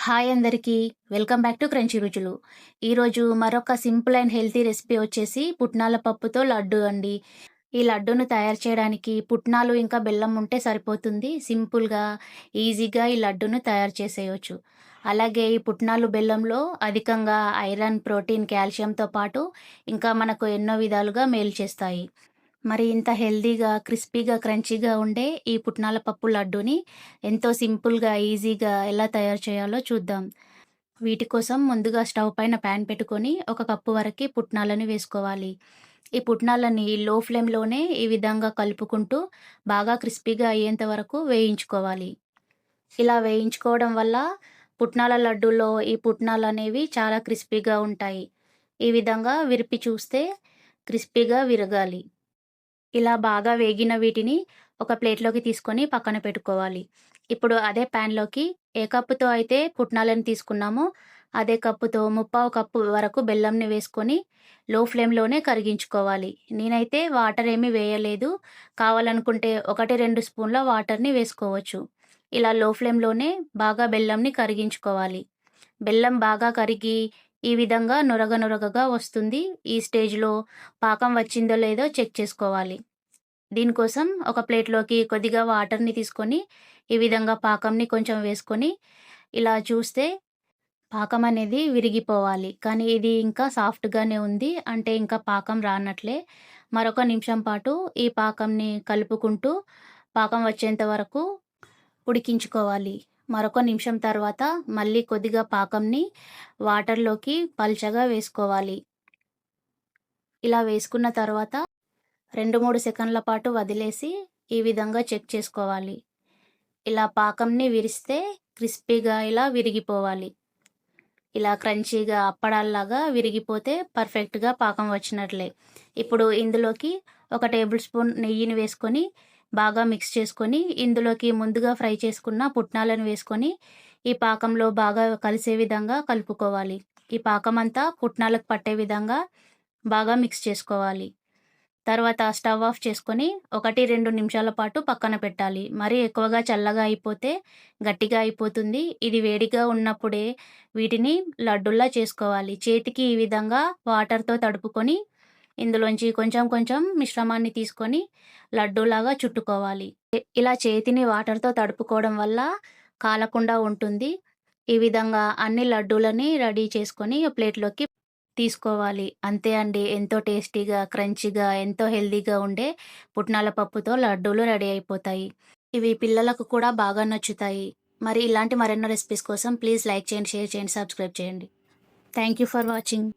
Hi అందరికీ. Welcome back to crunchy రుచులు. ఈరోజు మరొక సింపుల్ అండ్ హెల్తీ రెసిపీ వచ్చేసి పుట్నాల పప్పుతో లడ్డు అండి. ఈ లడ్డూను తయారు చేయడానికి పుట్నాలు ఇంకా బెల్లం ఉంటే సరిపోతుంది. సింపుల్‌గా, ఈజీగా ఈ లడ్డూను తయారు చేసేయొచ్చు. అలాగే ఈ పుట్నాలు బెల్లంలో అధికంగా ఐరన్, ప్రోటీన్, కాల్షియంతో పాటు ఇంకా మనకు ఎన్నో విధాలుగా మేలు చేస్తాయి. మరి ఇంత హెల్తీగా, క్రిస్పీగా, క్రంచీగా ఉండే ఈ పుట్నాల పప్పు లడ్డూని ఎంతో సింపుల్‌గా, ఈజీగా ఎలా తయారు చేయాలో చూద్దాం. వీటి కోసం ముందుగా స్టవ్ పైన పాన్ పెట్టుకొని ఒక కప్పు వరకి పుట్నాలని వేసుకోవాలి. ఈ పుట్నాలని లో ఫ్లేమ్‌లోనే ఈ విధంగా కలుపుకుంటూ బాగా క్రిస్పీగా అయ్యేంత వరకు వేయించుకోవాలి. ఇలా వేయించుకోవడం వల్ల పుట్నాల లడ్డూలో ఈ పుట్నాలనేవి చాలా క్రిస్పీగా ఉంటాయి. ఈ విధంగా విరిపి చూస్తే క్రిస్పీగా విరగాలి. ఇలా బాగా వేగిన వీటిని ఒక ప్లేట్‌లోకి తీసుకొని పక్కన పెట్టుకోవాలి. ఇప్పుడు అదే ప్యాన్‌లోకి ఏ కప్పుతో అయితే పుట్నాలను తీసుకున్నామో, అదే కప్పుతో ముప్పావు కప్పు వరకు బెల్లంని వేసుకొని లో ఫ్లేమ్‌లోనే కరిగించుకోవాలి. నేనైతే వాటర్ ఏమీ వేయలేదు. కావాలనుకుంటే 1, 2 స్పూన్ల వాటర్‌ని వేసుకోవచ్చు. ఇలా లో ఫ్లేమ్‌లోనే బాగా బెల్లంని కరిగించుకోవాలి. బెల్లం బాగా కరిగి ఈ విధంగా నురగ నురగగా వస్తుంది. ఈ స్టేజ్‌లో పాకం వచ్చిందో లేదో చెక్ చేసుకోవాలి. దీనికోసం ఒక ప్లేట్‌లోకి కొద్దిగా వాటర్‌ని తీసుకొని, ఈ విధంగా పాకంని కొంచెం వేసుకొని, ఇలా చూస్తే పాకం అనేది విరిగిపోవాలి. కానీ ఇది ఇంకా సాఫ్ట్‌గానే ఉంది. అంటే ఇంకా పాకం రానట్లే. మరొక నిమిషం పాటు ఈ పాకంని కలుపుకుంటూ, పాకం వచ్చేంత వరకు ఉడికించుకోవాలి. మరొక నిమిషం తర్వాత మళ్ళీ కొద్దిగా పాకంని వాటర్‌లోకి పల్చగా వేసుకోవాలి. ఇలా వేసుకున్న తర్వాత 2, 3 సెకన్ల పాటు వదిలేసి ఈ విధంగా చెక్ చేసుకోవాలి. ఇలా పాకంని విరిస్తే క్రిస్పీగా ఇలా విరిగిపోవాలి. ఇలా క్రంచీగా అప్పడాల్లాగా విరిగిపోతే పర్ఫెక్ట్‌గా పాకం వచ్చినట్లే. ఇప్పుడు ఇందులోకి ఒక టేబుల్ స్పూన్ నెయ్యిని వేసుకొని బాగా మిక్స్ చేసుకొని, ఇందులోకి ముందుగా ఫ్రై చేసుకున్న పుట్నాలను వేసుకొని, ఈ పాకంలో బాగా కలిసే విధంగా కలుపుకోవాలి. ఈ పాకమంతా పుట్నాలకు పట్టే విధంగా బాగా మిక్స్ చేసుకోవాలి. తర్వాత స్టవ్ ఆఫ్ చేసుకొని 1, 2 నిమిషాల పాటు పక్కన పెట్టాలి. మరీ ఎక్కువగా చల్లగా అయిపోతే గట్టిగా అయిపోతుంది. ఇది వేడిగా ఉన్నప్పుడే వీటిని లడ్డూల్లా చేసుకోవాలి. చేతికి ఈ విధంగా వాటర్‌తో తడుపుకొని ఇందులోంచి కొంచెం కొంచెం మిశ్రమాన్ని తీసుకొని లడ్డూలాగా చుట్టుకోవాలి. ఇలా చేతిని వాటర్‌తో తడుపుకోవడం వల్ల కాలకుండా ఉంటుంది. ఈ విధంగా అన్ని లడ్డూలని రెడీ చేసుకొని ప్లేట్‌లోకి తీసుకోవాలి. అంతే అండి. ఎంతో టేస్టీగా, క్రంచీగా, ఎంతో హెల్తీగా ఉండే పుట్నాల పప్పుతో లడ్డూలు రెడీ అయిపోతాయి. ఇవి పిల్లలకు కూడా బాగా నచ్చుతాయి. మరి ఇలాంటి మరెన్నో రెసిపీస్ కోసం ప్లీజ్ లైక్ చేయండి, షేర్ చేయండి, సబ్స్క్రైబ్ చేయండి. Thank you for watching.